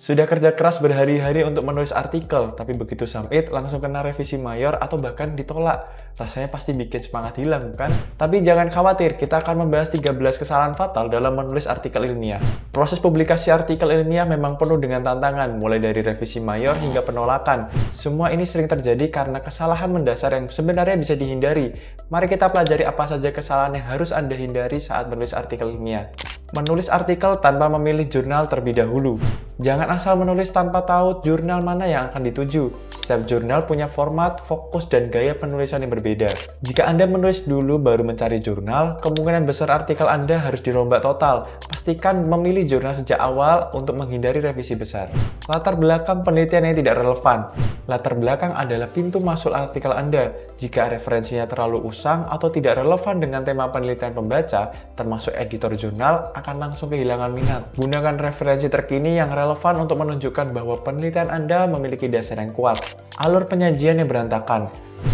Sudah kerja keras berhari-hari untuk menulis artikel, tapi begitu submit langsung kena revisi mayor atau bahkan ditolak. Rasanya pasti bikin semangat hilang, bukan? Tapi jangan khawatir, kita akan membahas 13 kesalahan fatal dalam menulis artikel ilmiah. Proses publikasi artikel ilmiah memang penuh dengan tantangan, mulai dari revisi mayor hingga penolakan. Semua ini sering terjadi karena kesalahan mendasar yang sebenarnya bisa dihindari. Mari kita pelajari apa saja kesalahan yang harus Anda hindari saat menulis artikel ilmiah. Menulis artikel tanpa memilih jurnal terlebih dahulu. Jangan asal menulis tanpa tahu jurnal mana yang akan dituju. Setiap jurnal punya format, fokus, dan gaya penulisan yang berbeda. Jika Anda menulis dulu baru mencari jurnal, kemungkinan besar artikel Anda harus dirombak total. Pastikan memilih jurnal sejak awal untuk menghindari revisi besar. Latar belakang penelitian yang tidak relevan. Latar belakang adalah pintu masuk artikel Anda. Jika referensinya terlalu usang atau tidak relevan dengan tema penelitian pembaca, termasuk editor jurnal, akan langsung kehilangan minat. Gunakan referensi terkini yang relevan untuk menunjukkan bahwa penelitian Anda memiliki dasar yang kuat. Alur penyajian yang berantakan.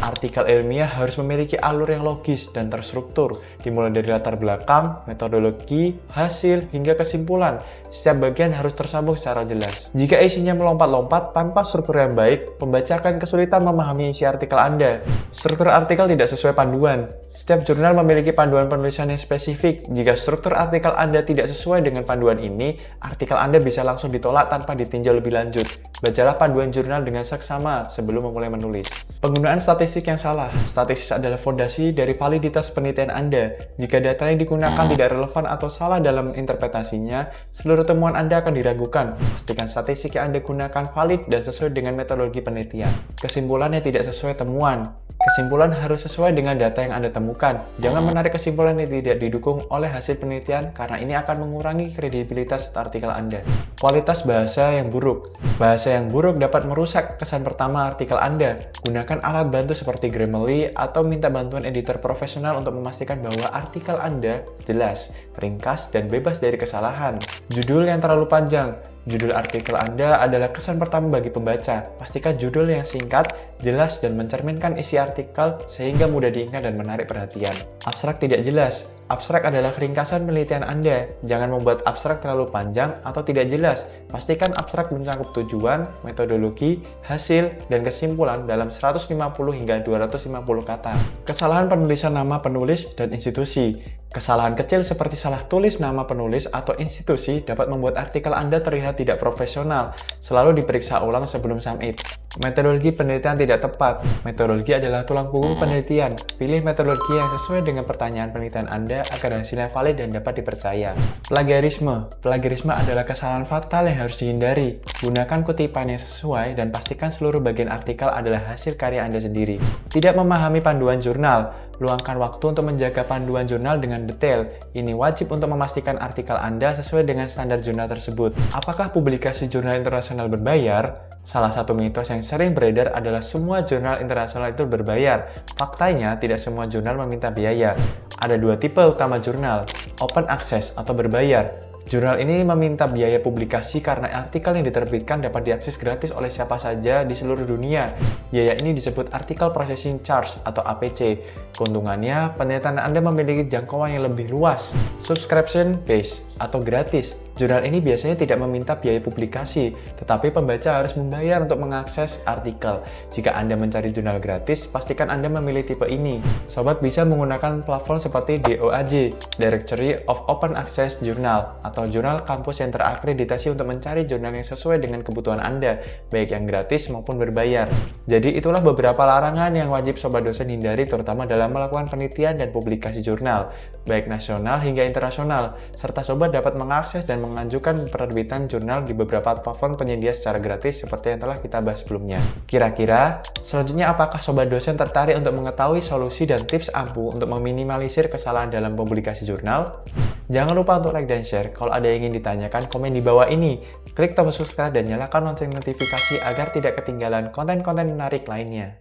Artikel ilmiah harus memiliki alur yang logis dan terstruktur, dimulai dari latar belakang, metodologi, hasil, hingga kesimpulan. Setiap bagian harus tersambung secara jelas. Jika isinya melompat-lompat tanpa struktur yang baik, pembaca akan kesulitan memahami isi artikel Anda. Struktur artikel tidak sesuai panduan. Setiap jurnal memiliki panduan penulisan yang spesifik. Jika struktur artikel Anda tidak sesuai dengan panduan ini, artikel Anda bisa langsung ditolak tanpa ditinjau lebih lanjut. Bacalah panduan jurnal dengan seksama sebelum memulai menulis. Penggunaan statistik yang salah. Statistik adalah fondasi dari validitas penelitian Anda. Jika data yang digunakan tidak relevan atau salah dalam interpretasinya, seluruh temuan Anda akan diragukan. Pastikan statistik yang Anda gunakan valid dan sesuai dengan metodologi penelitian. Kesimpulan yang tidak sesuai temuan. Kesimpulan harus sesuai dengan data yang Anda temukan. Jangan menarik kesimpulan yang tidak didukung oleh hasil penelitian karena ini akan mengurangi kredibilitas artikel Anda. Kualitas bahasa yang buruk. Bahasa yang buruk dapat merusak kesan pertama artikel Anda. Gunakan alat bantu seperti Grammarly atau minta bantuan editor profesional untuk memastikan bahwa artikel Anda jelas, ringkas, dan bebas dari kesalahan. Judul yang terlalu panjang. Judul artikel Anda adalah kesan pertama bagi pembaca. Pastikan judul yang singkat, jelas, dan mencerminkan isi artikel sehingga mudah diingat dan menarik perhatian. Abstrak tidak jelas. Abstrak adalah ringkasan penelitian Anda. Jangan membuat abstrak terlalu panjang atau tidak jelas. Pastikan abstrak mencakup tujuan, metodologi, hasil, dan kesimpulan dalam 150 hingga 250 kata. Kesalahan penulisan nama penulis dan institusi. Kesalahan kecil seperti salah tulis nama penulis atau institusi dapat membuat artikel Anda terlihat tidak profesional. Selalu diperiksa ulang sebelum submit. Metodologi penelitian tidak tepat. Metodologi adalah tulang punggung penelitian. Pilih metodologi yang sesuai dengan pertanyaan penelitian Anda agar hasilnya valid dan dapat dipercaya. Plagiarisme. Plagiarisme adalah kesalahan fatal yang harus dihindari. Gunakan kutipan yang sesuai dan pastikan seluruh bagian artikel adalah hasil karya Anda sendiri. Tidak memahami panduan jurnal. Luangkan waktu untuk menjaga panduan jurnal dengan detail. Ini wajib untuk memastikan artikel Anda sesuai dengan standar jurnal tersebut. Apakah publikasi jurnal internasional berbayar? Salah satu mitos yang sering beredar adalah semua jurnal internasional itu berbayar. Faktanya, tidak semua jurnal meminta biaya. Ada dua tipe utama jurnal, open access atau berbayar. Jurnal ini meminta biaya publikasi karena artikel yang diterbitkan dapat diakses gratis oleh siapa saja di seluruh dunia. Biaya ini disebut Article Processing Charge atau APC. Keuntungannya, penelitian Anda memiliki jangkauan yang lebih luas. Subscription based atau gratis. Jurnal ini biasanya tidak meminta biaya publikasi, tetapi pembaca harus membayar untuk mengakses artikel. Jika Anda mencari jurnal gratis, pastikan Anda memilih tipe ini. Sobat bisa menggunakan platform seperti DOAJ, Directory of Open Access Journal, atau jurnal kampus yang terakreditasi untuk mencari jurnal yang sesuai dengan kebutuhan Anda, baik yang gratis maupun berbayar. Jadi itulah beberapa larangan yang wajib sobat dosen hindari terutama dalam melakukan penelitian dan publikasi jurnal, baik nasional hingga internasional, serta sobat dapat mengakses dan mengajukan penerbitan jurnal di beberapa platform penyedia secara gratis seperti yang telah kita bahas sebelumnya. Kira-kira, selanjutnya apakah sobat dosen tertarik untuk mengetahui solusi dan tips ampuh untuk meminimalisir kesalahan dalam publikasi jurnal? Jangan lupa untuk like dan share. Kalau ada yang ingin ditanyakan, komen di bawah ini. Klik tombol subscribe dan nyalakan lonceng notifikasi agar tidak ketinggalan konten-konten menarik lainnya.